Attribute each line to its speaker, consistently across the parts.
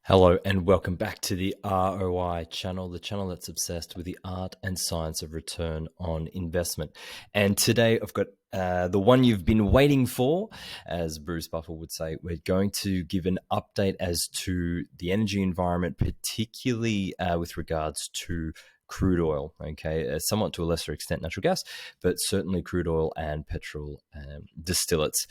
Speaker 1: Hello and welcome back to the ROI channel, the channel that's obsessed with the art and science of return on investment. And today I've got the one you've been waiting for, as Bruce Buffer would say. We're going to give an update as to the energy environment, particularly with regards to crude oil, okay, somewhat to a lesser extent natural gas, but certainly crude oil and petrol distillates.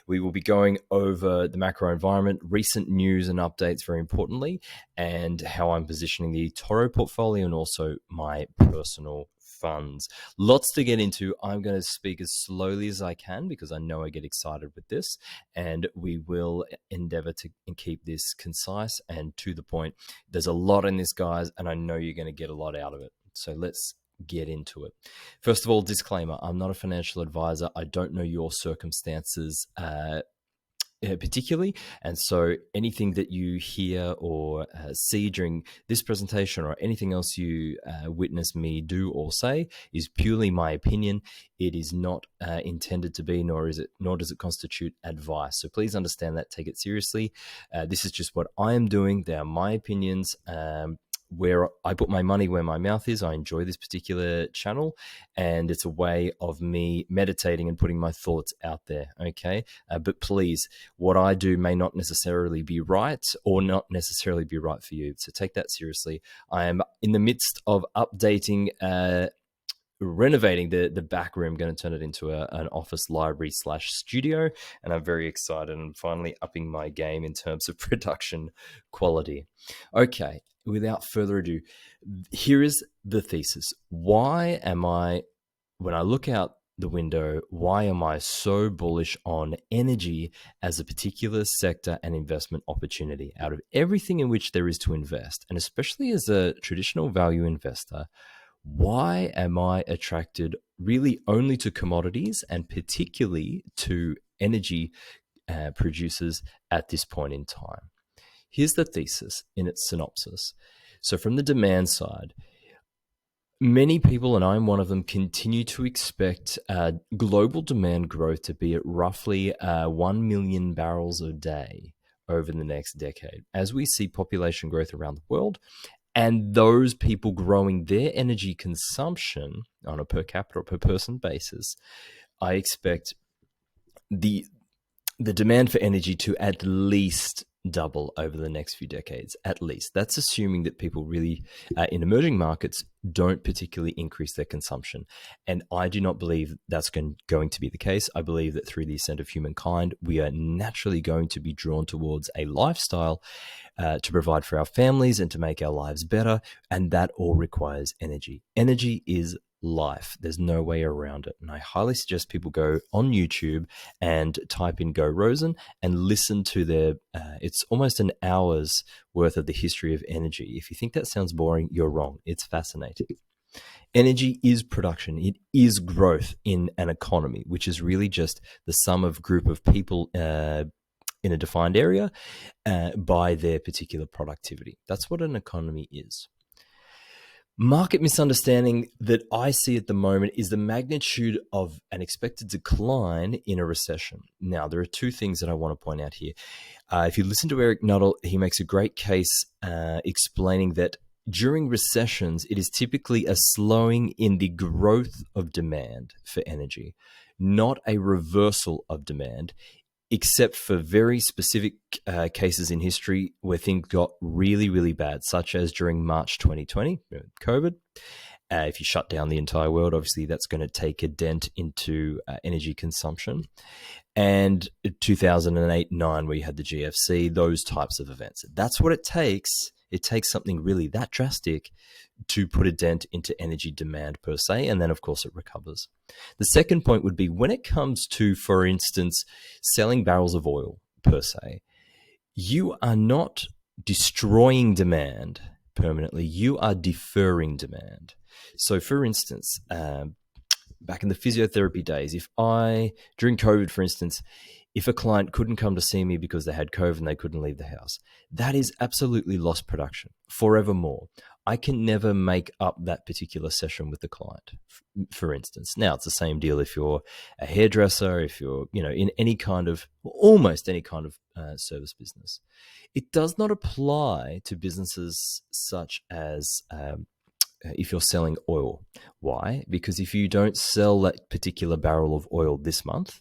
Speaker 1: We will be going over the macro environment, recent news and updates, very importantly, and how I'm positioning the Toro portfolio and also my personal funds. Lots to get into. I'm going to speak as slowly as I can because I know I get excited with this, and we will endeavor to keep this concise and to the point. There's a lot in this, guys, and I know you're going to get a lot out of it. So let's get into it. First of all, disclaimer, I'm not a financial advisor. I don't know your circumstances particularly, and so anything that you hear or see during this presentation or anything else you witness me do or say is purely my opinion. It is not intended to be, nor does it constitute advice. So please understand that, take it seriously. This is just what I am doing. They are my opinions. Where I put my money where my mouth is. I enjoy this particular channel, and it's a way of me meditating and putting my thoughts out there, okay? But please, what I do may not necessarily be right or not necessarily be right for you, so take that seriously. I am in the midst of updating, renovating the back room, going to turn it into an office library / studio, and I'm very excited and finally upping my game in terms of production quality. Okay, without further ado, here is the thesis. Why am I, when I look out the window, why am I so bullish on energy as a particular sector and investment opportunity out of everything in which there is to invest? And especially as a traditional value investor, why am I attracted really only to commodities and particularly to energy producers at this point in time? Here's the thesis in its synopsis. So from the demand side, many people, and I'm one of them, continue to expect global demand growth to be at roughly 1 million barrels a day over the next decade. As we see population growth around the world, and those people growing their energy consumption on a per capita or per person basis, I expect the demand for energy to at least double over the next few decades, at least. That's assuming that people really, in emerging markets, don't particularly increase their consumption. And I do not believe that's going to be the case. I believe that through the ascent of humankind, we are naturally going to be drawn towards a lifestyle to provide for our families and to make our lives better. And that all requires energy. Energy is life. There's no way around it. And I highly suggest people go on YouTube and type in Go Rosen and listen to their, it's almost an hour's worth of the history of energy. If you think that sounds boring, you're wrong. It's fascinating. Energy is production. It is growth in an economy, which is really just the sum of group of people in a defined area by their particular productivity. That's what an economy is. Market misunderstanding that I see at the moment is the magnitude of an expected decline in a recession. Now, there are two things that I want to point out here. If you listen to Eric Nuttall, he makes a great case explaining that during recessions, it is typically a slowing in the growth of demand for energy, not a reversal of demand, except for very specific cases in history where things got really, really bad, such as during March 2020, COVID. If you shut down the entire world, obviously that's going to take a dent into energy consumption. And 2008-9, where you had the GFC, those types of events. That's what it takes. It takes something really that drastic to put a dent into energy demand per se, and then of course it recovers. The second point would be when it comes to, for instance, selling barrels of oil per se, you are not destroying demand permanently, you are deferring demand. So for instance, back in the physiotherapy days, during COVID, for instance, if a client couldn't come to see me because they had COVID and they couldn't leave the house, that is absolutely lost production forevermore. I can never make up that particular session with the client, for instance. Now, it's the same deal if you're a hairdresser, if you're, in any kind of, almost any kind of service business. It does not apply to businesses such as if you're selling oil. Why? Because if you don't sell that particular barrel of oil this month,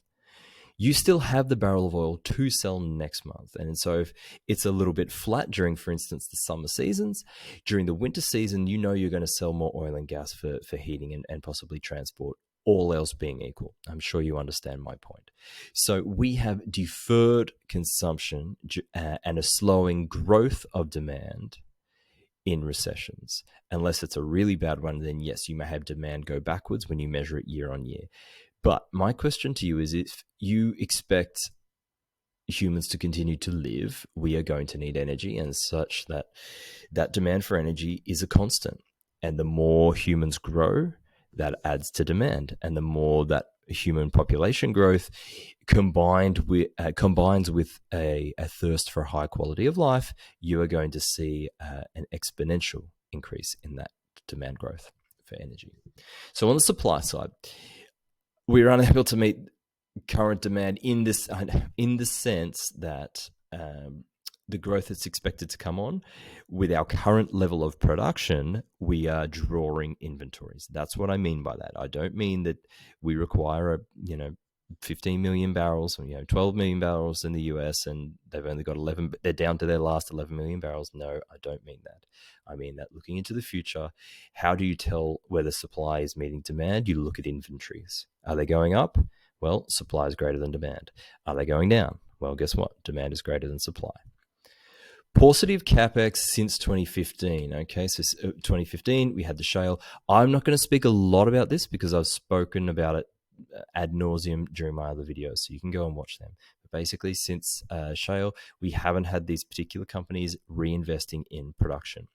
Speaker 1: you still have the barrel of oil to sell next month. And so if it's a little bit flat during, for instance, the summer seasons, during the winter season, you're going to sell more oil and gas for heating and possibly transport, all else being equal. I'm sure you understand my point. So we have deferred consumption and a slowing growth of demand in recessions. Unless it's a really bad one, then yes, you may have demand go backwards when you measure it year on year. But my question to you is, if you expect humans to continue to live, we are going to need energy, and such that demand for energy is a constant. And the more humans grow, that adds to demand. And the more that human population growth combines with a thirst for high quality of life, you are going to see an exponential increase in that demand growth for energy. So on the supply side, we're unable to meet current demand in the sense that the growth that's expected to come on with our current level of production, we are drawing inventories. That's what I mean by that. I don't mean that we require 15 million barrels, 12 million barrels in the US, and they've only got 11, they're down to their last 11 million barrels. No, I don't mean that. I mean that looking into the future, how do you tell whether supply is meeting demand? You look at inventories. Are they going up? Well, supply is greater than demand. Are they going down? Well, guess what? Demand is greater than supply. Paucity of capex since 2015. Okay, so 2015, we had the shale. I'm not going to speak a lot about this because I've spoken about it ad nauseum during my other videos, so you can go and watch them. But basically, since shale, we haven't had these particular companies reinvesting in production.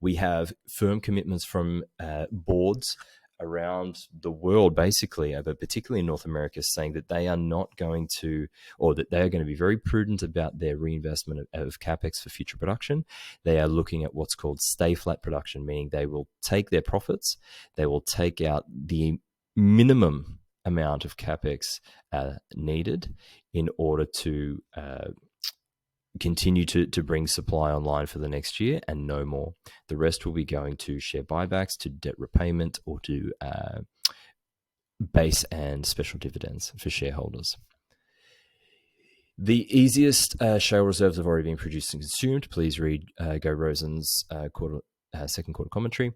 Speaker 1: We have firm commitments from boards around the world, basically, but particularly in North America, saying that they are not going to, or that they are going to be very prudent about their reinvestment of capex for future production. They are looking at what's called stay flat production, meaning they will take their profits, they will take out the minimum amount of capex needed in order to continue to bring supply online for the next year, and no more. The rest will be going to share buybacks, to debt repayment, or to base and special dividends for shareholders. The easiest shale reserves have already been produced and consumed. Please read Go Rosen's second quarter commentary.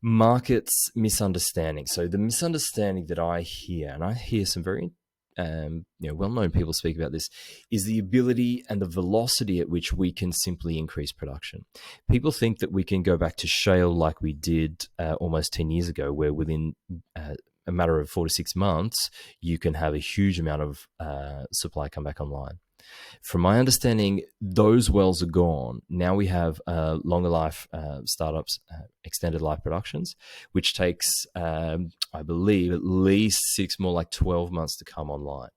Speaker 1: Markets misunderstanding. So the misunderstanding that I hear, and I hear some very well-known people speak about this, is the ability and the velocity at which we can simply increase production. People think that we can go back to shale like we did almost 10 years ago, where within a matter of 4 to 6 months, you can have a huge amount of supply come back online. From my understanding, those wells are gone. Now we have longer life startups, extended life productions, which takes, I believe, at least 6, more like 12 months to come online.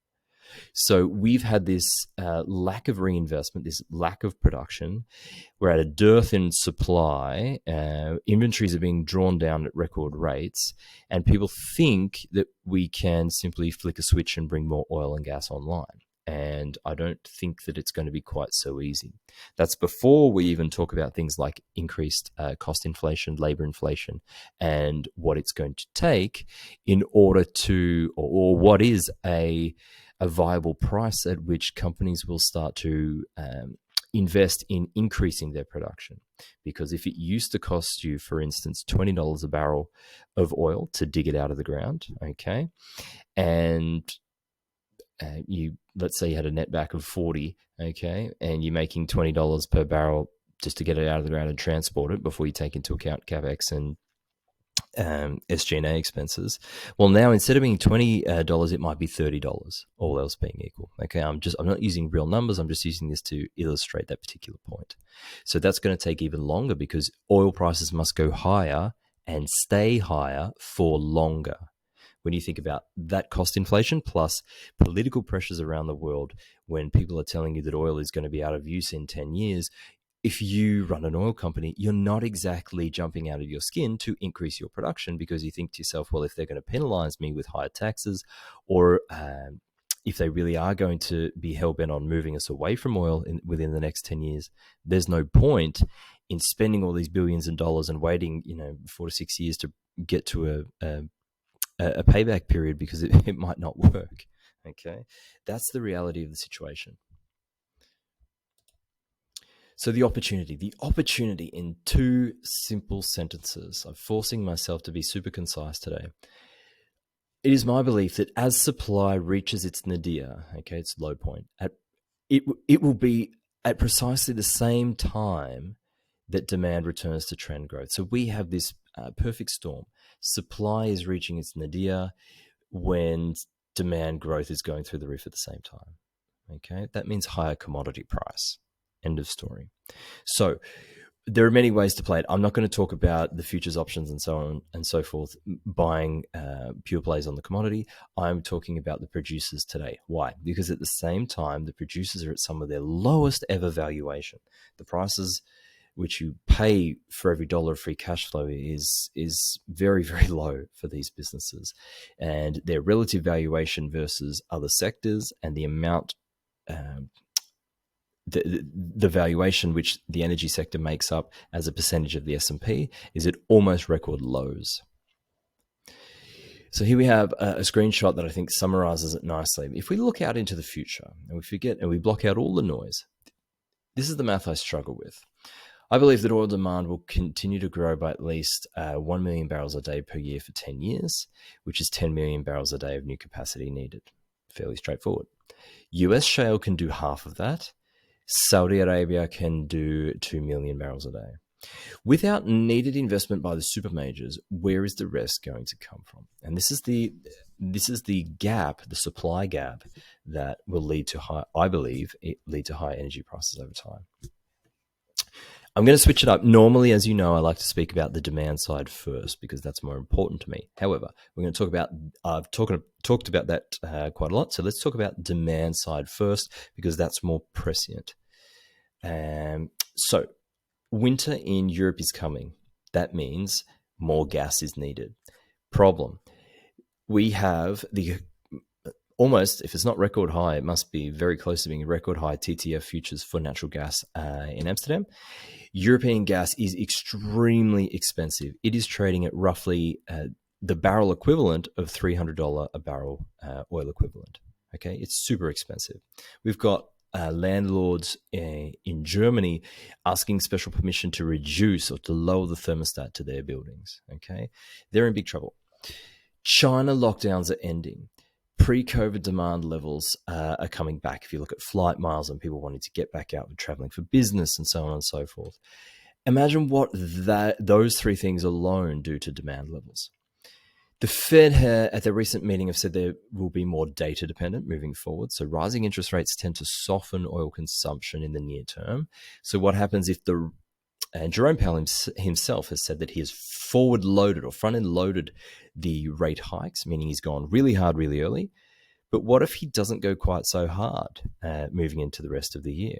Speaker 1: So we've had this lack of reinvestment, this lack of production. We're at a dearth in supply. Inventories are being drawn down at record rates, and people think that we can simply flick a switch and bring more oil and gas online. And I don't think that it's going to be quite so easy. That's before we even talk about things like increased cost inflation, labor inflation, and what it's going to take in order to, or what is a viable price at which companies will start to invest in increasing their production. Because if it used to cost you, for instance, $20 a barrel of oil to dig it out of the ground, okay, and let's say you had a net back of 40, okay, and you're making $20 per barrel just to get it out of the ground and transport it before you take into account capex and SG&A expenses. Well, now instead of being $20, it might be $30, all else being equal. Okay, I'm not using real numbers. I'm just using this to illustrate that particular point. So that's going to take even longer because oil prices must go higher and stay higher for longer. When you think about that cost inflation plus political pressures around the world, when people are telling you that oil is going to be out of use in 10 years, if you run an oil company, you're not exactly jumping out of your skin to increase your production, because you think to yourself, well, if they're going to penalize me with higher taxes, or if they really are going to be hell-bent on moving us away from oil within the next 10 years, there's no point in spending all these billions of dollars and waiting, 4 to 6 years to get to a payback period, because it might not work. Okay, that's the reality of the situation. So the opportunity in 2 simple sentences. I'm forcing myself to be super concise today. It is my belief that as supply reaches its nadir, okay, its low point, it will be at precisely the same time that demand returns to trend growth. So we have this perfect storm. Supply is reaching its nadir when demand growth is going through the roof at the same time. Okay, that means higher commodity price. End of story. So there are many ways to play it. I'm not going to talk about the futures options and so on and so forth, buying pure plays on the commodity. I'm talking about the producers today. Why? Because at the same time, the producers are at some of their lowest ever valuation. The prices which you pay for every dollar of free cash flow is very, very low for these businesses. And their relative valuation versus other sectors, and the amount the valuation which the energy sector makes up as a percentage of the S&P is at almost record lows. So here we have a screenshot that I think summarizes it nicely. If we look out into the future and we forget and we block out all the noise, this is the math I struggle with. I believe that oil demand will continue to grow by at least 1 million barrels a day per year for 10 years, which is 10 million barrels a day of new capacity needed. Fairly straightforward. US shale can do half of that. Saudi Arabia can do 2 million barrels a day. Without needed investment by the super majors, where is the rest going to come from? And this is the gap, the supply gap, that will lead to high energy prices over time. I'm going to switch it up. Normally, as you know, I like to speak about the demand side first because that's more important to me. However, we're going to talk about, I've talked about that quite a lot. So let's talk about demand side first because that's more prescient. So winter in Europe is coming. That means more gas is needed. Problem. We have the almost, if it's not record high, it must be very close to being a record high TTF futures for natural gas in Amsterdam. European gas is extremely expensive. It is trading at roughly the barrel equivalent of $300 a barrel oil equivalent. Okay, it's super expensive. We've got landlords in Germany asking special permission to reduce or to lower the thermostat to their buildings. Okay, they're in big trouble. China lockdowns are ending. Pre-COVID demand levels are coming back. If you look at flight miles and people wanting to get back out and traveling for business and so on and so forth. Imagine what those 3 things alone do to demand levels. The Fed at their recent meeting have said there will be more data dependent moving forward. So rising interest rates tend to soften oil consumption in the near term. So what happens if and Jerome Powell himself has said that he has forward-loaded or front-end loaded the rate hikes, meaning he's gone really hard, really early. But what if he doesn't go quite so hard moving into the rest of the year?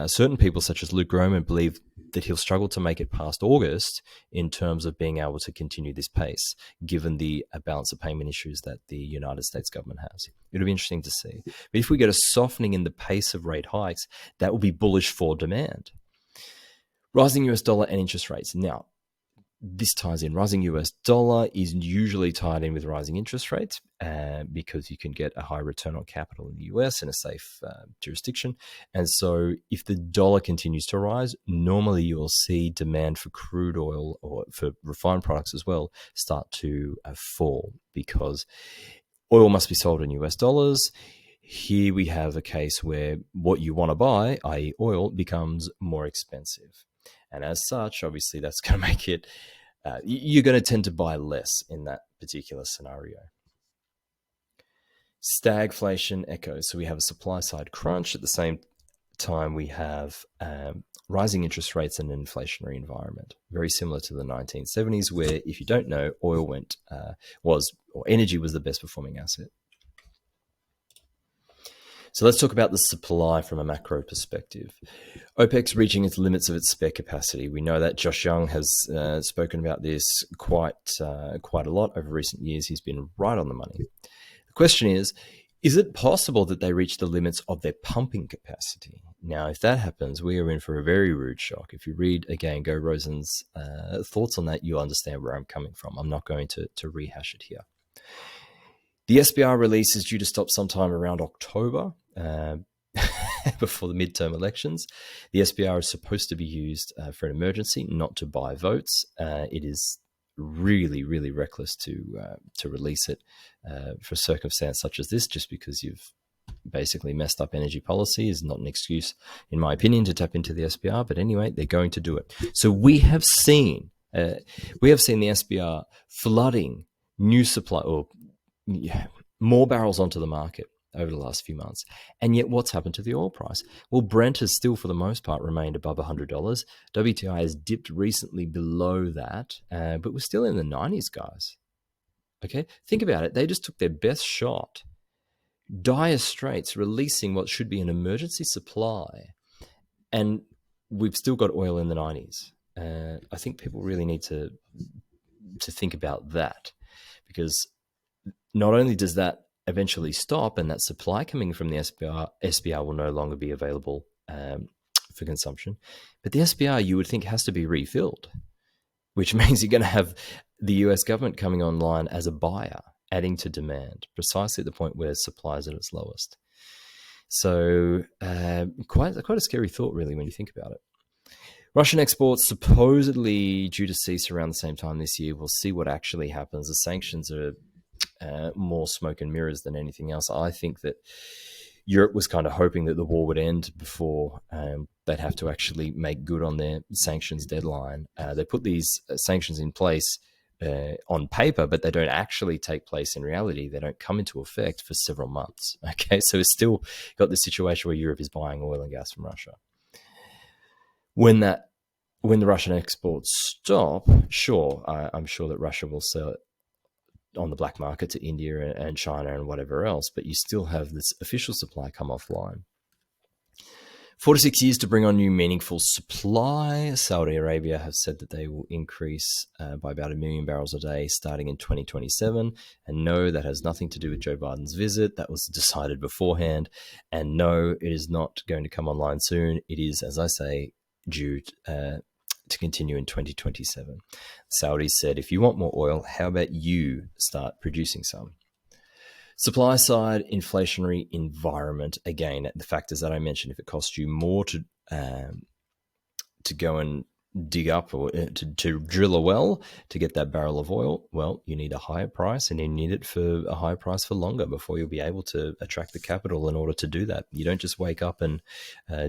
Speaker 1: Certain people, such as Luke Gromen, believe that he'll struggle to make it past August in terms of being able to continue this pace, given the balance of payment issues that the United States government has. It'll be interesting to see. But if we get a softening in the pace of rate hikes, that will be bullish for demand. Rising US dollar and interest rates. Now, this ties in. Rising US dollar is usually tied in with rising interest rates because you can get a high return on capital in the US in a safe jurisdiction. And so if the dollar continues to rise, normally you will see demand for crude oil or for refined products as well start to fall because oil must be sold in US dollars. Here we have a case where what you want to buy, i.e. oil, becomes more expensive. And as such, obviously, that's going to make it, you're going to tend to buy less in that particular scenario. Stagflation echoes. So we have a supply side crunch. At the same time, we have rising interest rates and an inflationary environment. Very similar to the 1970s, where if you don't know, oil energy was the best performing asset. So let's talk about the supply from a macro perspective. OPEC's reaching its limits of its spare capacity. We know that Josh Young has spoken about this quite a lot over recent years. He's been right on the money. The question is it possible that they reach the limits of their pumping capacity? Now, if that happens, we are in for a very rude shock. If you read, again, Go Rosen's thoughts on that, you'll understand where I'm coming from. I'm not going to rehash it here. The SBR release is due to stop sometime around October, before the midterm elections. The SBR is supposed to be used for an emergency, not to buy votes. It is really, really reckless to release it for a circumstance such as this, just because you've basically messed up energy policy is not an excuse, in my opinion, to tap into the SBR. But anyway, they're going to do it. So we have seen the SBR flooding new supply or more barrels onto the market over the last few months. And yet what's happened to the oil price? Well, Brent has still, for the most part, remained above $100. WTI has dipped recently below that, but we're still in the 90s, guys. Okay, think about it. They just took their best shot. Dire Straits releasing what should be an emergency supply, and we've still got oil in the 90s. I think people really need to think about that, because not only does that eventually stop and that supply coming from the SBR will no longer be available for consumption, but the SBR, you would think, has to be refilled, which means you're going to have the US government coming online as a buyer, adding to demand, precisely at the point where supply is at its lowest. So quite a scary thought, really, when you think about it. Russian exports supposedly due to cease around the same time this year. We'll see what actually happens. The sanctions are more smoke and mirrors than anything else. I think that Europe was kind of hoping that the war would end before they'd have to actually make good on their sanctions deadline. They put these sanctions in place on paper, but they don't actually take place in reality. They don't come into effect for several months. Okay, so it's still got the situation where Europe is buying oil and gas from Russia. When the Russian exports stop, sure, I'm sure that Russia will sell it on the black market to India and China and whatever else, but you still have this official supply come offline. 4 to 6 years to bring on new meaningful supply. Saudi Arabia have said that they will increase by about 1 million barrels a day starting in 2027. And no, that has nothing to do with Joe Biden's visit. That was decided beforehand. And no, it is not going to come online soon. It is, as I say, due to continue in 2027. Saudis said, if you want more oil, how about you start producing some? Supply side, inflationary environment. Again, the factors that I mentioned, if it costs you more to go and dig up or to drill a well to get that barrel of oil, well, you need a higher price, and you need it for a higher price for longer before you'll be able to attract the capital in order to do that. You don't just wake up and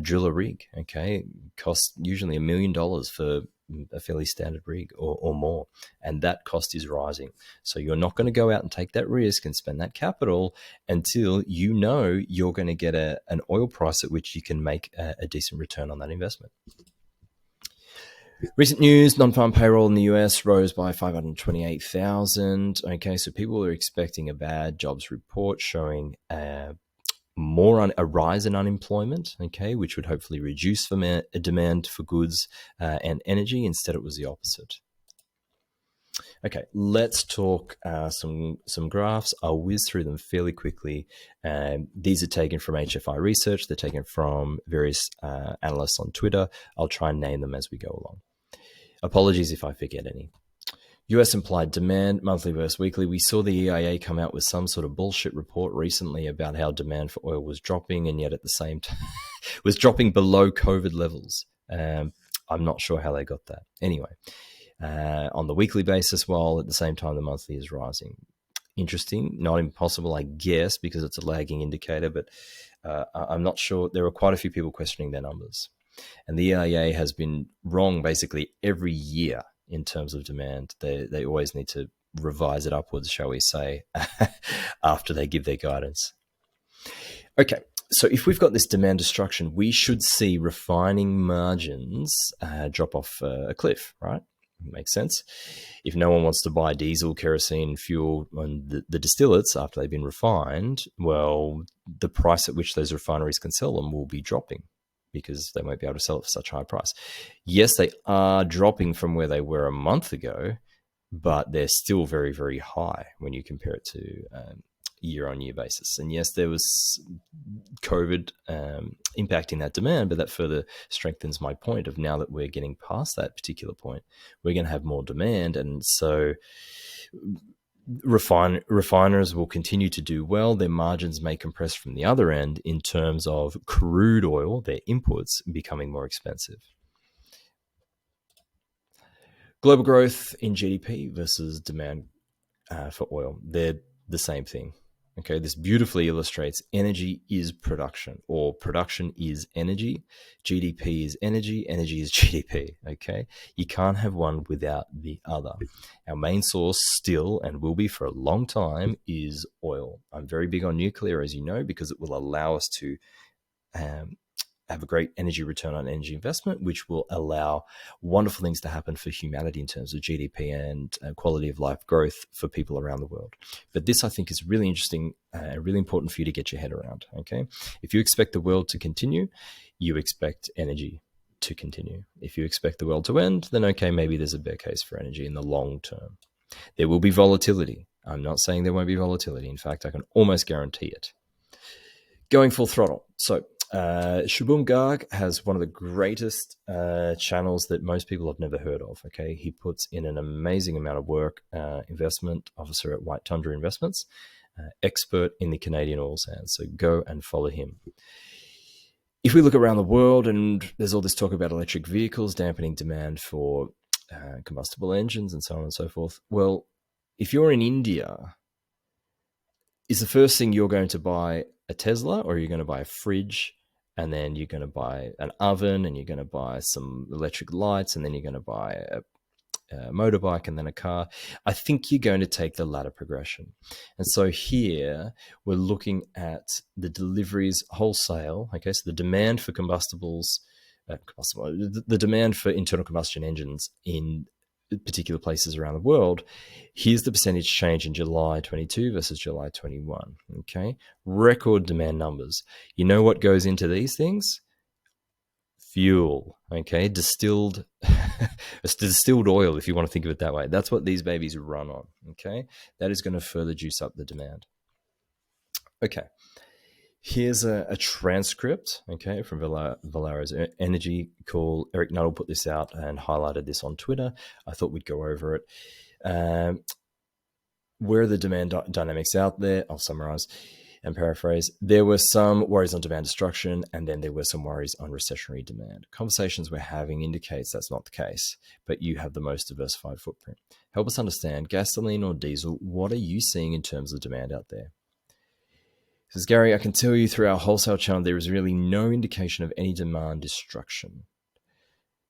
Speaker 1: drill a rig, okay? It costs usually $1 million for a fairly standard rig or more, and that cost is rising. So you're not going to go out and take that risk and spend that capital until you know you're going to get an oil price at which you can make a decent return on that investment. Recent news, non-farm payroll in the US rose by 528,000. Okay, so people are expecting a bad jobs report showing a rise in unemployment, okay, which would hopefully reduce demand for goods and energy. Instead, it was the opposite. Okay, let's talk some graphs. I'll whiz through them fairly quickly. These are taken from HFI research. They're taken from various analysts on Twitter. I'll try and name them as we go along. Apologies if I forget any. US implied demand, monthly versus weekly. We saw the EIA come out with some sort of bullshit report recently about how demand for oil was dropping, and yet at the same time was dropping below COVID levels. I'm not sure how they got that. Anyway, on the weekly basis, while at the same time the monthly is rising. Interesting, not impossible, I guess, because it's a lagging indicator, but I'm not sure. There are quite a few people questioning their numbers. And the EIA has been wrong basically every year in terms of demand. They always need to revise it upwards, shall we say, after they give their guidance. Okay, so if we've got this demand destruction, we should see refining margins drop off a cliff, right? Makes sense. If no one wants to buy diesel, kerosene, fuel, and the distillates after they've been refined, well, the price at which those refineries can sell them will be dropping because they won't be able to sell it for such a high price. Yes, they are dropping from where they were a month ago, but they're still very, very high when you compare it to year-on-year basis. And yes, there was COVID impacting that demand, but that further strengthens my point of now that we're getting past that particular point, we're going to have more demand. And so refiners will continue to do well. Their margins may compress from the other end in terms of crude oil, their inputs, becoming more expensive. Global growth in GDP versus demand for oil. They're the same thing. Okay, this beautifully illustrates energy is production, or production is energy. GDP is energy, energy is GDP. Okay, you can't have one without the other. Our main source still, and will be for a long time, is oil. I'm very big on nuclear, as you know, because it will allow us to have a great energy return on energy investment, which will allow wonderful things to happen for humanity in terms of GDP and quality of life growth for people around the world. But this, I think, is really interesting and really important for you to get your head around. Okay, if you expect the world to continue, you expect energy to continue. If you expect the world to end, then okay, maybe there's a bear case for energy in the long term. There will be volatility. I'm not saying there won't be volatility. In fact, I can almost guarantee it. Going full throttle. So Shubham Garg has one of the greatest channels that most people have never heard of. Okay, he puts in an amazing amount of work. Investment officer at White Tundra Investments, expert in the Canadian oil sands. So go and follow him. If we look around the world, and there's all this talk about electric vehicles dampening demand for combustible engines and so on and so forth. Well, if you're in India, is the first thing you're going to buy a Tesla, or are you going to buy a fridge, and then you're going to buy an oven, and you're going to buy some electric lights, and then you're going to buy a motorbike, and then a car? I think you're going to take the latter progression. And so here we're looking at the deliveries wholesale. Okay, so the demand for the demand for internal combustion engines in particular places around the world. Here's the percentage change in July 22 versus July 21. Okay, record demand numbers. You know what goes into these things? Fuel. Okay, distilled oil, if you want to think of it that way. That's what these babies run on. Okay, that is going to further juice up the demand. Okay, here's a transcript, okay, from Valero's energy call. Eric Nuttall put this out and highlighted this on Twitter. I thought we'd go over it. Where are the demand dynamics out there? I'll summarize and paraphrase. There were some worries on demand destruction, and then there were some worries on recessionary demand. Conversations we're having indicates that's not the case, but you have the most diversified footprint. Help us understand, gasoline or diesel, what are you seeing in terms of demand out there? Says Gary, I can tell you through our wholesale channel, there is really no indication of any demand destruction.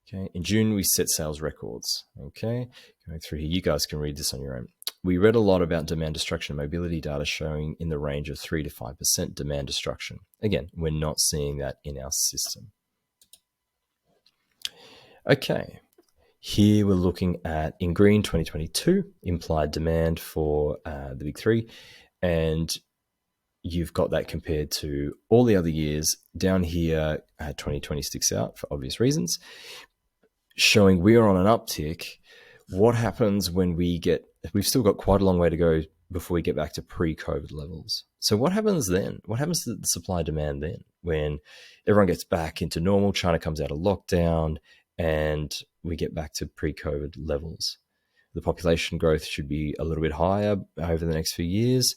Speaker 1: Okay, in June, we set sales records. Okay, going through here, you guys can read this on your own. We read a lot about demand destruction mobility data showing in the range of 3 to 5% demand destruction. Again, we're not seeing that in our system. Okay, here we're looking at, in green, 2022, implied demand for the big three. And you've got that compared to all the other years. Down here, 2020 sticks out for obvious reasons, showing we are on an uptick. What happens when we've still got quite a long way to go before we get back to pre-COVID levels. So what happens then? What happens to the supply demand then when everyone gets back into normal, China comes out of lockdown, and we get back to pre-COVID levels? The population growth should be a little bit higher over the next few years.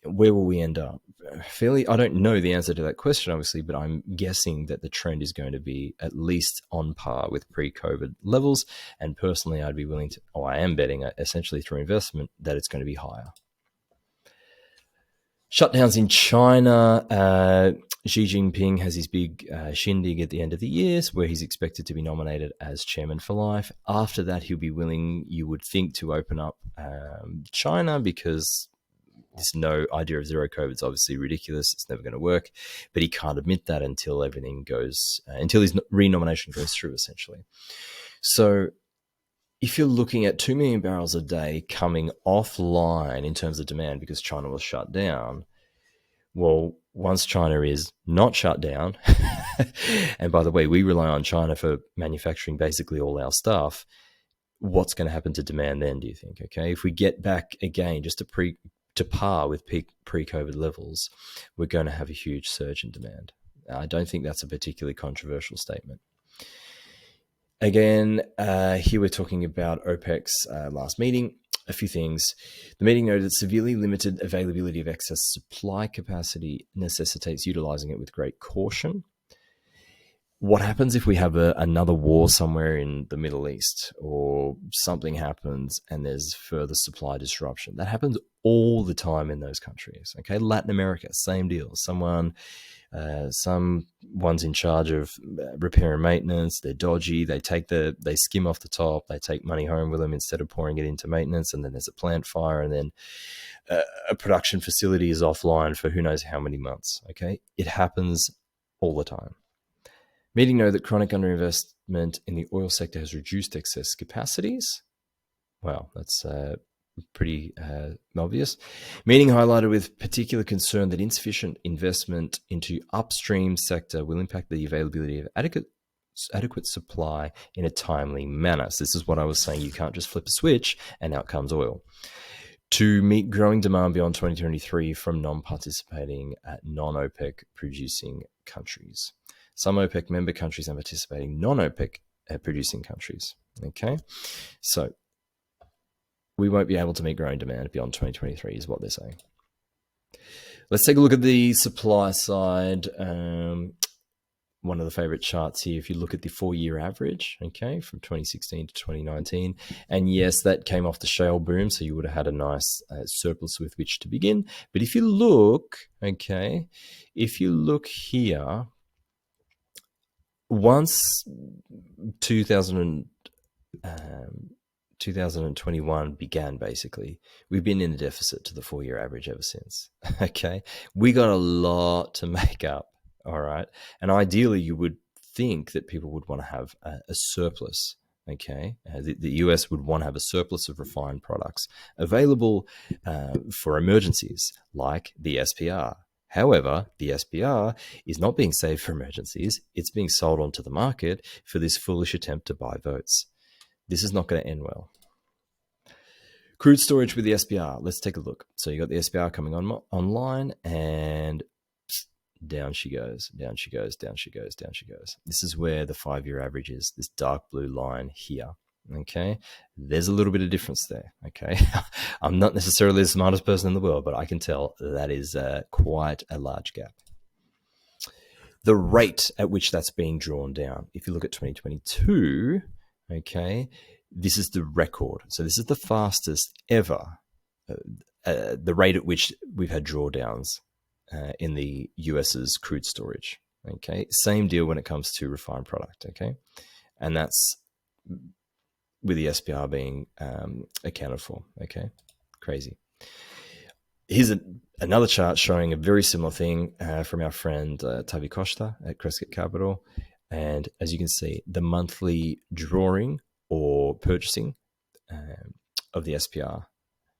Speaker 1: Where will we end up? I don't know the answer to that question, obviously, but I'm guessing that the trend is going to be at least on par with pre-COVID levels. And personally, I'd be willing to, I am betting essentially through investment that it's going to be higher. Shutdowns in China. Xi Jinping has his big shindig at the end of the year where he's expected to be nominated as chairman for life. After that, he'll be willing, you would think, to open up China, because this no idea of zero COVID is obviously ridiculous. It's never going to work, but he can't admit that until everything goes, until his renomination goes through, essentially. So if you're looking at 2 million barrels a day coming offline in terms of demand because China was shut down, well, once China is not shut down, and by the way, we rely on China for manufacturing basically all our stuff, what's going to happen to demand then, do you think? Okay, if we get back again just to par with pre-COVID levels, we're going to have a huge surge in demand. I don't think that's a particularly controversial statement. Again, here we're talking about OPEC's last meeting. A few things. The meeting noted that severely limited availability of excess supply capacity necessitates utilizing it with great caution. What happens if we have another war somewhere in the Middle East, or something happens and there's further supply disruption? That happens all the time in those countries. Okay, Latin America, same deal. Someone's in charge of repair and maintenance. They're dodgy. They skim off the top. They take money home with them instead of pouring it into maintenance. And then there's a plant fire, and then a production facility is offline for who knows how many months. Okay, it happens all the time. Meeting noted that chronic underinvestment in the oil sector has reduced excess capacities. Well, that's pretty obvious. Meeting highlighted with particular concern that insufficient investment into upstream sector will impact the availability of adequate supply in a timely manner. So this is what I was saying. You can't just flip a switch and out comes oil. To meet growing demand beyond 2023 from non-participating non-OPEC producing countries. Some OPEC member countries are participating non-OPEC producing countries. Okay, so we won't be able to meet growing demand beyond 2023 is what they're saying. Let's take a look at the supply side. One of the favorite charts here, if you look at the 4-year average, okay, from 2016 to 2019. And yes, that came off the shale boom, so you would have had a nice surplus with which to begin. But if you look, okay, here, once 2021 began, basically, we've been in a deficit to the 4-year average ever since. Okay, we got a lot to make up. All right, and ideally, you would think that people would want to have a surplus. Okay, the US would want to have a surplus of refined products available for emergencies like the SPR. However, the SPR is not being saved for emergencies. It's being sold onto the market for this foolish attempt to buy votes. This is not going to end well. Crude storage with the SPR. Let's take a look. So you got the SPR coming online, and down she goes, down she goes, down she goes, down she goes. This is where the 5-year average is, this dark blue line here. Okay, there's a little bit of difference there. Okay, I'm not necessarily the smartest person in the world, but I can tell that is quite a large gap. The rate at which that's being drawn down, if you look at 2022, okay, this is the record. So this is the fastest ever, the rate at which we've had drawdowns in the US's crude storage. Okay, same deal when it comes to refined product. Okay, and that's with the SPR being accounted for. Okay, crazy. Here's another chart showing a very similar thing from our friend Tavi Costa at Crescent Capital. And as you can see, the monthly drawing or purchasing of the SPR.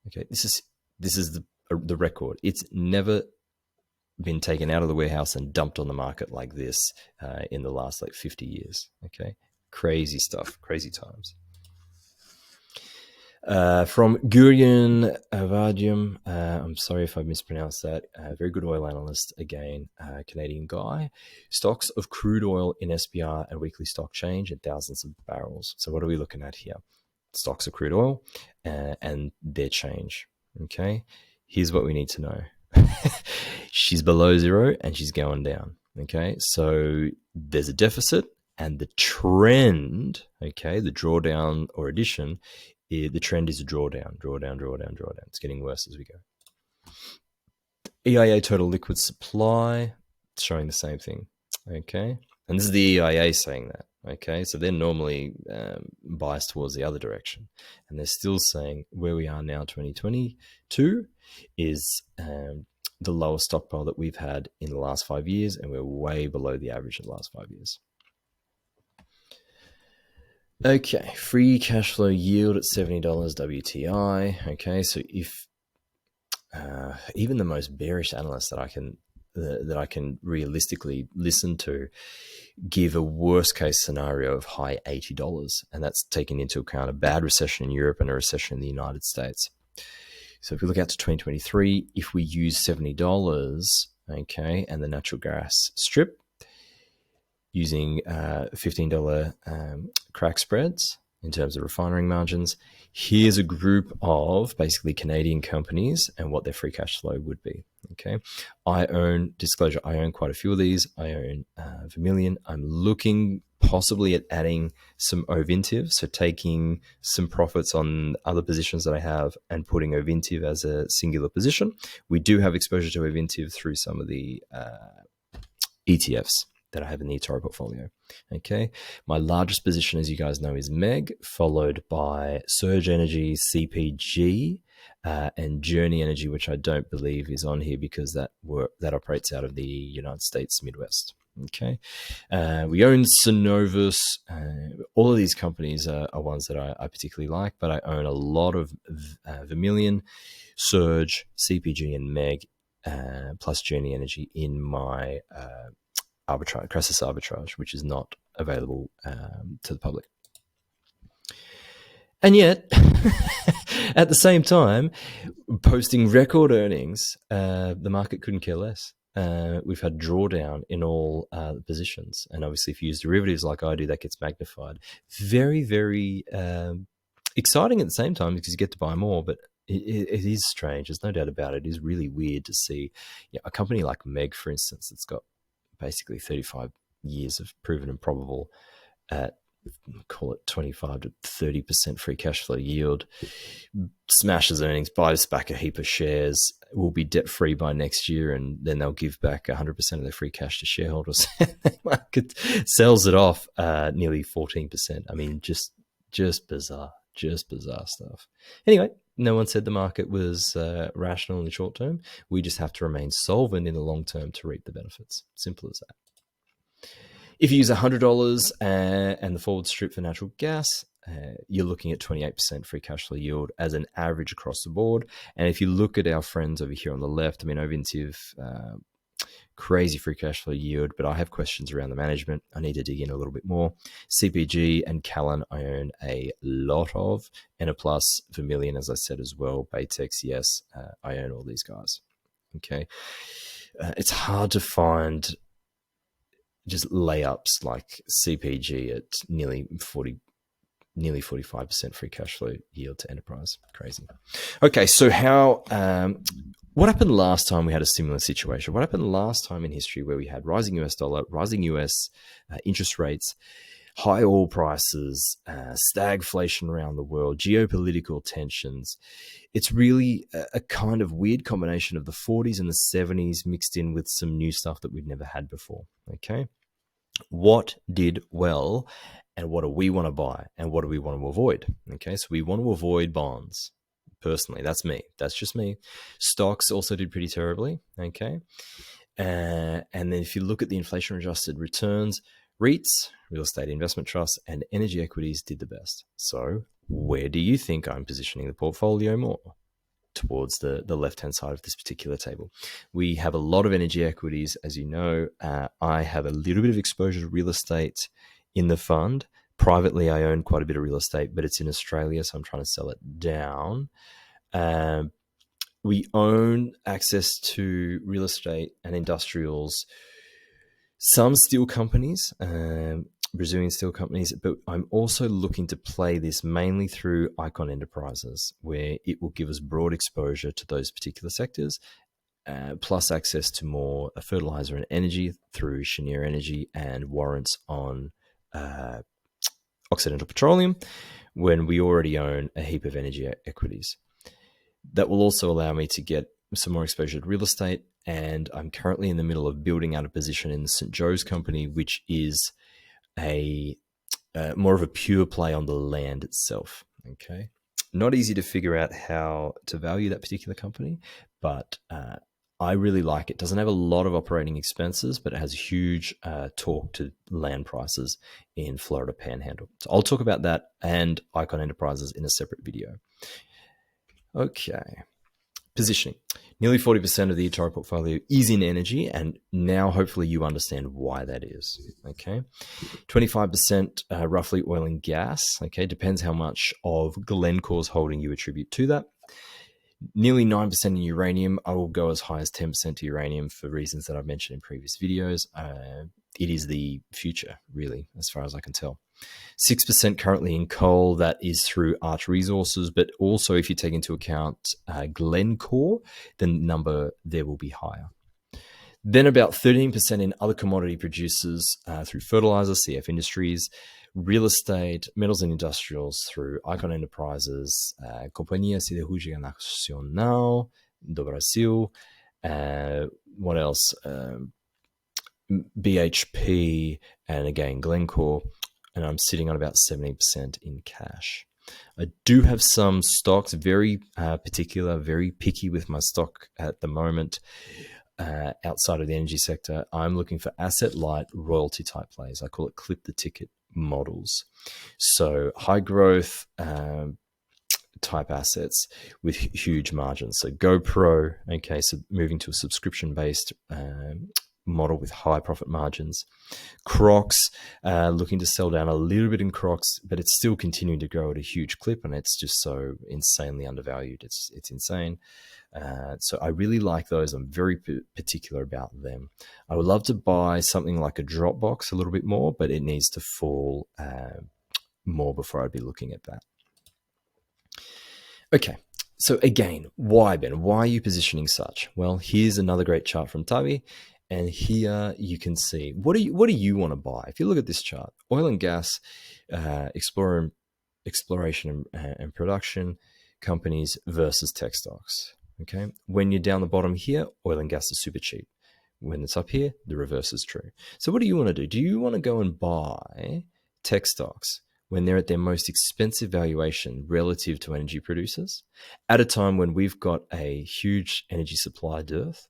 Speaker 1: Okay, this is the record. It's never been taken out of the warehouse and dumped on the market like this in the last 50 years. Okay, crazy stuff, crazy times. From Gurian Avadium, I'm sorry if I mispronounced that. Very good oil analyst, again, Canadian guy. Stocks of crude oil in SPR and weekly stock change in thousands of barrels. So what are we looking at here? Stocks of crude oil and their change. Okay, here's what we need to know. She's below zero and she's going down. Okay, so there's a deficit, and the trend, okay, the drawdown or addition, the trend is a drawdown. It's getting worse as we go. EIA total liquid supply, it's showing the same thing. Okay, and this is the EIA saying that. Okay, so they're normally biased towards the other direction, and they're still saying where we are now, 2022, is the lowest stockpile that we've had in the last 5 years, and we're way below the average of the last 5 years. Okay, free cash flow yield at $70 WTI. Okay, so if even the most bearish analysts that I can realistically listen to give a worst case scenario of high $80, and that's taking into account a bad recession in Europe and a recession in the United States. So if we look out to 2023, if we use $70, okay, and the natural gas strip using $15 crack spreads in terms of refinery margins, here's a group of basically Canadian companies and what their free cash flow would be. Okay, I own quite a few of these. I own Vermilion. I'm looking possibly at adding some Ovintiv, so taking some profits on other positions that I have and putting Ovintiv as a singular position. We do have exposure to Ovintiv through some of the ETFs that I have in the eToro portfolio. Okay, my largest position, as you guys know, is MEG, followed by Surge Energy, CPG, and Journey Energy, which I don't believe is on here because that operates out of the United States Midwest. Okay, we own Synovus. All of these companies are ones that I particularly like, but I own a lot of Vermilion, Surge, CPG, and MEG, plus Journey Energy in my Crassus arbitrage, which is not available to the public. And yet, at the same time, posting record earnings, the market couldn't care less. We've had drawdown in all positions. And obviously, if you use derivatives like I do, that gets magnified. Very, very exciting at the same time because you get to buy more, but it is strange. There's no doubt about it. It is really weird to see a company like MEG, for instance, that's got basically 35 years of proven and probable at, call it 25 to 30% free cash flow yield, smashes earnings, buys back a heap of shares, will be debt free by next year, and then they'll give back 100% of their free cash to shareholders. The market sells it off nearly 14%. I mean, just bizarre stuff. Anyway, no one said the market was rational in the short term. We just have to remain solvent in the long term to reap the benefits. Simple as that. If you use $100 and the forward strip for natural gas, you're looking at 28% free cash flow yield as an average across the board. And if you look at our friends over here on the left, I mean, Ovintiv, crazy free cash flow yield, but I have questions around the management. I need to dig in a little bit more. CPG and Callan I own a lot of, and a plus Vermilion, as I said as well. Baytex, yes, I own all these guys. Okay, it's hard to find just layups like CPG at nearly 45% free cash flow yield to enterprise. Crazy. Okay, so what happened last time we had a similar situation? What happened last time in history where we had rising US dollar, rising US interest rates, high oil prices, stagflation around the world, geopolitical tensions? It's really a kind of weird combination of the 40s and the 70s mixed in with some new stuff that we've never had before. Okay, what did well, and what do we want to buy, and what do we want to avoid? Okay, so we want to avoid bonds. Personally, that's me. That's just me. Stocks also did pretty terribly. Okay, and then if you look at the inflation-adjusted returns, REITs, real estate investment trusts, and energy equities did the best. So where do you think I'm positioning the portfolio more? Towards the left-hand side of this particular table. We have a lot of energy equities. As you know, I have a little bit of exposure to real estate in the fund. Privately, I own quite a bit of real estate, but it's in Australia, so I'm trying to sell it down. We own access to real estate and industrials, some steel companies, Brazilian steel companies, but I'm also looking to play this mainly through Icon Enterprises, where it will give us broad exposure to those particular sectors, plus access to more fertilizer and energy through Cheniere Energy and warrants on Occidental Petroleum, when we already own a heap of energy equities. That will also allow me to get some more exposure to real estate, and I'm currently in the middle of building out a position in the St. Joe's company, which is a more of a pure play on the land itself. Okay, not easy to figure out how to value that particular company, but I really like it. Doesn't have a lot of operating expenses, but it has huge torque to land prices in Florida Panhandle. So I'll talk about that and Icon Enterprises in a separate video. Okay. Positioning. Nearly 40% of the eToro portfolio is in energy, and now hopefully you understand why that is. Okay. 25% roughly oil and gas. Okay. Depends how much of Glencore's holding you attribute to that. Nearly 9% in uranium. I will go as high as 10% to uranium for reasons that I've mentioned in previous videos. It is the future, really, as far as I can tell. 6% currently in coal. That is through Arch Resources, but also if you take into account Glencore, the number there will be higher. Then about 13% in other commodity producers through fertilizer, CF Industries, real estate, metals and industrials through Icon Enterprises, Companhia Siderúrgica Nacional do Brasil, what else? BHP, and again, Glencore, and I'm sitting on about 17% in cash. I do have some stocks, very particular, very picky with my stock at the moment. Outside of the energy sector, I'm looking for asset-light royalty type plays. I call it clip the ticket models. So high growth type assets with huge margins. So GoPro, okay, so moving to a subscription-based model with high profit margins. Crocs, looking to sell down a little bit in Crocs, but it's still continuing to grow at a huge clip, and it's just so insanely undervalued. It's insane. So I really like those. I'm very particular about them. I would love to buy something like a Dropbox a little bit more, but it needs to fall more before I'd be looking at that. Okay, so again, why, Ben? Why are you positioning such? Well, here's another great chart from Tavi, and here you can see what do you want to buy? If you look at this chart, oil and gas, exploration and production companies versus tech stocks. Okay, when you're down the bottom here, oil and gas is super cheap. When it's up here, the reverse is true. So what do you want to do? Do you want to go and buy tech stocks when they're at their most expensive valuation relative to energy producers at a time when we've got a huge energy supply dearth?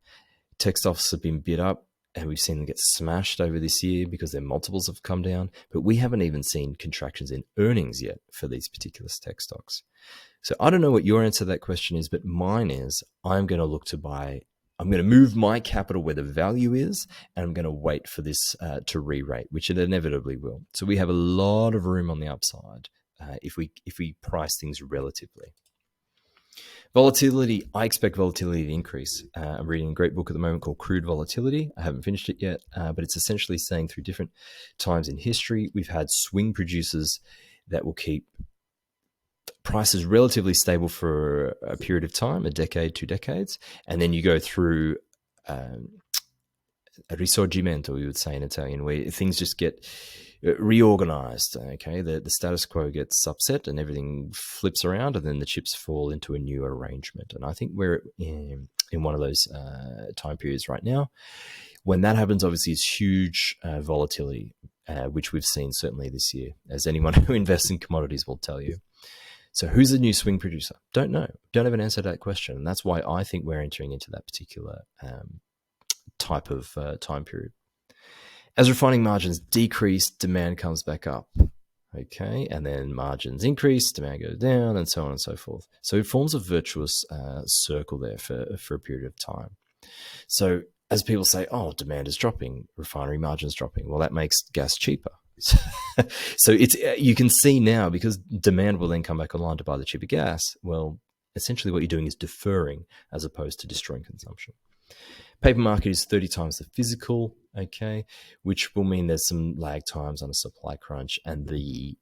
Speaker 1: Tech stocks have been bid up, and we've seen them get smashed over this year because their multiples have come down, but we haven't even seen contractions in earnings yet for these particular tech stocks. So I don't know what your answer to that question is, but mine is I'm going to look to buy. I'm going to move my capital where the value is, and I'm going to wait for this to re-rate, which it inevitably will. So we have a lot of room on the upside if we price things relatively. Volatility, I expect volatility to increase. I'm reading a great book at the moment called Crude Volatility. I haven't finished it yet, but it's essentially saying through different times in history, we've had swing producers that will keep prices relatively stable for a period of time, a decade, 2 decades, and then you go through a risorgimento, we would say in Italian, where things just get reorganized. Okay, the status quo gets upset and everything flips around, and then the chips fall into a new arrangement. And I think we're in one of those time periods right now. When that happens, obviously, it's huge volatility, which we've seen certainly this year, as anyone who invests in commodities will tell you. So who's the new swing producer? Don't know. Don't have an answer to that question. And that's why I think we're entering into that particular type of time period. As refining margins decrease, demand comes back up. Okay, and then margins increase, demand goes down, and so on and so forth. So it forms a virtuous circle there for a period of time. So as people say, oh, demand is dropping, refinery margins dropping. Well, that makes gas cheaper. So it's you can see now, because demand will then come back online to buy the cheaper gas. Well, essentially what you're doing is deferring as opposed to destroying consumption. Paper market is 30 times the physical, okay, which will mean there's some lag times on a supply crunch, and the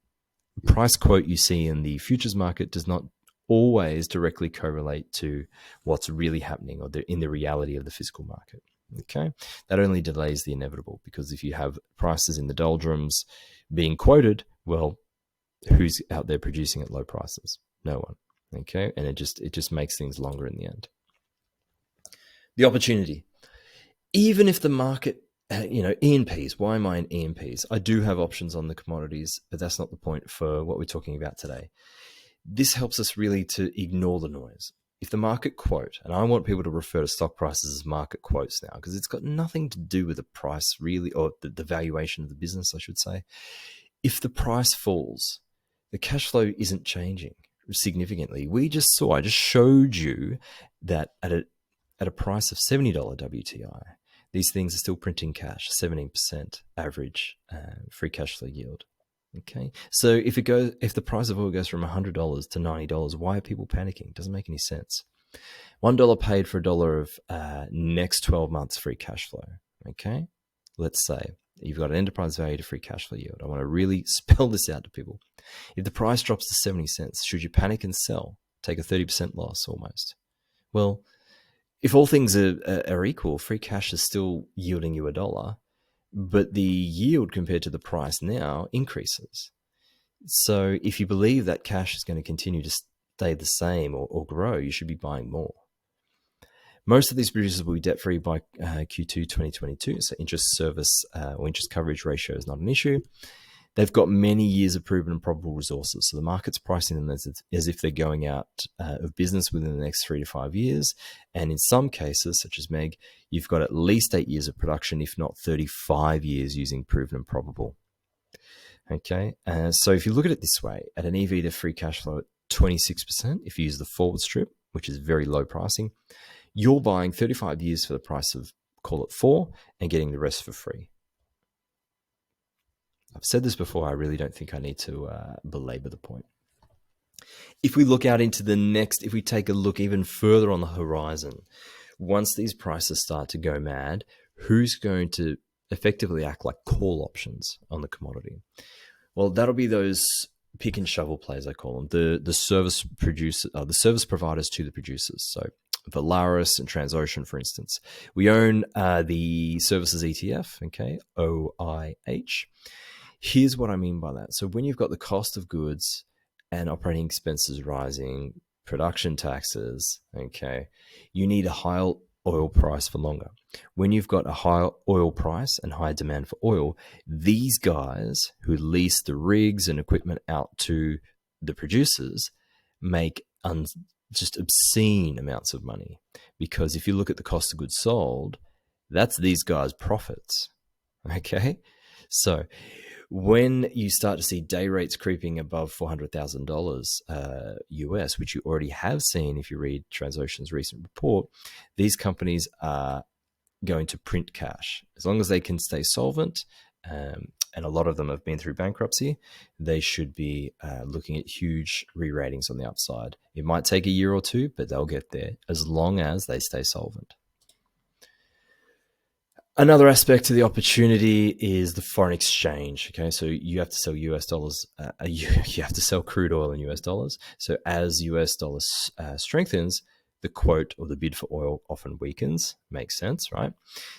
Speaker 1: price quote you see in the futures market does not always directly correlate to what's really happening or in the reality of the physical market. Okay, that only delays the inevitable, because if you have prices in the doldrums being quoted, well, who's out there producing at low prices? No one. Okay, and it just makes things longer in the end. The opportunity, even if the market, E&Ps. Why am I in E&Ps? I do have options on the commodities, but that's not the point for what we're talking about today. This helps us really to ignore the noise. if the market quote, and I want people to refer to stock prices as market quotes now, because it's got nothing to do with the price really, or the valuation of the business, I should say. If the price falls, the cash flow isn't changing significantly. I just showed you that at a price of $70 WTI, these things are still printing cash, 17% average free cash flow yield. Okay, so if the price of oil goes from $100 to $90, why are people panicking? It doesn't make any sense. $1 paid for $1 of next 12 months free cash flow. Okay, let's say you've got an enterprise value to free cash flow yield. I want to really spell this out to people. If the price drops to 70 cents, should you panic and sell? Take a 30% loss almost. Well, if all things are equal, free cash is still yielding you $1, but the yield compared to the price now increases. So if you believe that cash is going to continue to stay the same or grow, you should be buying more. Most of these producers will be debt-free by Q2 2022, so interest service or interest coverage ratio is not an issue. They've got many years of proven and probable resources, so the market's pricing them as if they're going out of business within the next 3 to 5 years. And in some cases, such as Meg, you've got at least 8 years of production, if not 35 years using proven and probable. Okay, so if you look at it this way, at an EV to free cash flow at 26%, if you use the forward strip, which is very low pricing, you're buying 35 years for the price of, call it 4, and getting the rest for free. I've said this before, I really don't think I need to belabor the point. If we look out into the next, if we take a look even further on the horizon, once these prices start to go mad, who's going to effectively act like call options on the commodity? Well, that'll be those pick and shovel plays, I call them, the service providers to the producers. So Valaris and Transocean, for instance. We own the services ETF, okay, OIH. Here's what I mean by that. So when you've got the cost of goods and operating expenses rising, production taxes, okay, you need a high oil price for longer. When you've got a high oil price and high demand for oil, these guys who lease the rigs and equipment out to the producers make just obscene amounts of money. Because if you look at the cost of goods sold, that's these guys' profits, okay? So when you start to see day rates creeping above $400,000 US, which you already have seen if you read Transocean's recent report, these companies are going to print cash. As long as they can stay solvent, and a lot of them have been through bankruptcy, they should be looking at huge re-ratings on the upside. It might take a year or two, but they'll get there as long as they stay solvent. Another aspect to the opportunity is the foreign exchange. Okay, so you have to sell US dollars. You have to sell crude oil in US dollars. So as US dollars strengthens, the quote or the bid for oil often weakens. Makes sense, right?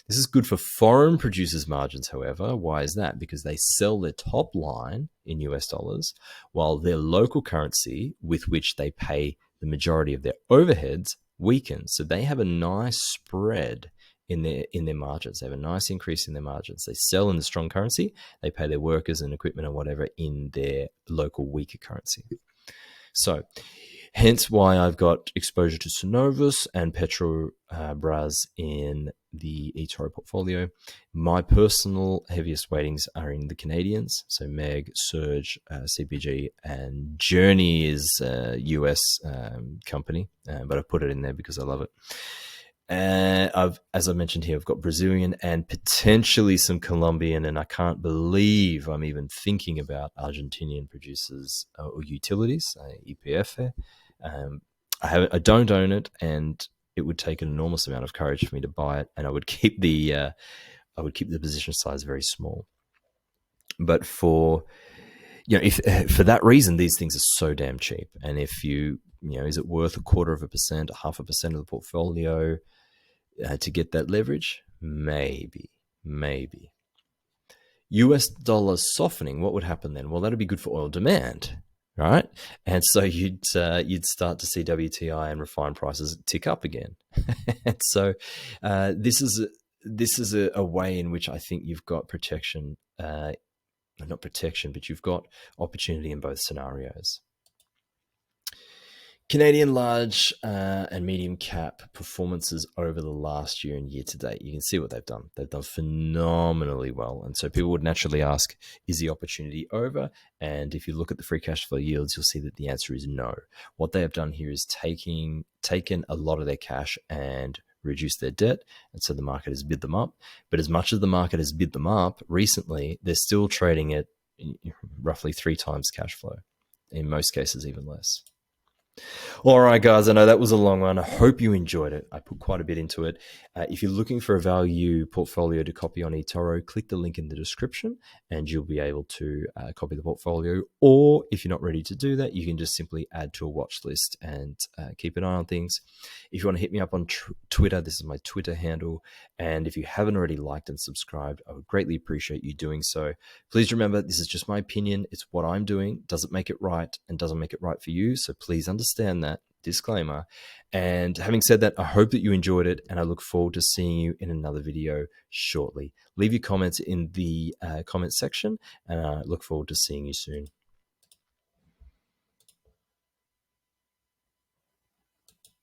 Speaker 1: This is good for foreign producers' margins, however. Why is that? Because they sell their top line in US dollars, while their local currency with which they pay the majority of their overheads weakens. So they have a nice spread in their margins. They have a nice increase in their margins. They sell in the strong currency. They pay their workers and equipment and whatever in their local weaker currency. So hence why I've got exposure to Synovus and Petrobras in the eToro portfolio. My personal heaviest weightings are in the Canadians. So MEG, Surge, CPG, and Journey is a US company, but I put it in there because I love it. As I mentioned here, I've got Brazilian and potentially some Colombian, and I can't believe I'm even thinking about Argentinian producers or utilities, EPF. I don't own it, and it would take an enormous amount of courage for me to buy it, and I would keep the position size very small. But for that reason, these things are so damn cheap. And if is it worth 0.25%, 0.5% of the portfolio to get that leverage? Maybe. US dollar softening, what would happen then? Well, that'd be good for oil demand, right? And so you'd start to see WTI and refined prices tick up again. And so this is a way in which I think you've got protection, not protection, but you've got opportunity in both scenarios. Canadian large and medium cap performances over the last year and year to date. You can see what they've done. They've done phenomenally well. And so people would naturally ask, is the opportunity over? And if you look at the free cash flow yields, you'll see that the answer is no. What they have done here is taken a lot of their cash and reduced their debt. And so the market has bid them up. But as much as the market has bid them up recently, they're still trading at roughly 3 times cash flow. In most cases, even less. All right, guys, I know that was a long one. I hope you enjoyed it. I put quite a bit into it. If you're looking for a value portfolio to copy on eToro, click the link in the description and you'll be able to copy the portfolio. Or if you're not ready to do that, you can just simply add to a watch list and keep an eye on things. If you want to hit me up on Twitter, this is my Twitter handle. And if you haven't already liked and subscribed, I would greatly appreciate you doing so. Please remember, this is just my opinion. It's what I'm doing. Doesn't make it right and doesn't make it right for you. So please understand that. Disclaimer. And having said that, I hope that you enjoyed it and I look forward to seeing you in another video shortly. Leave your comments in the comment section and I look forward to seeing you soon.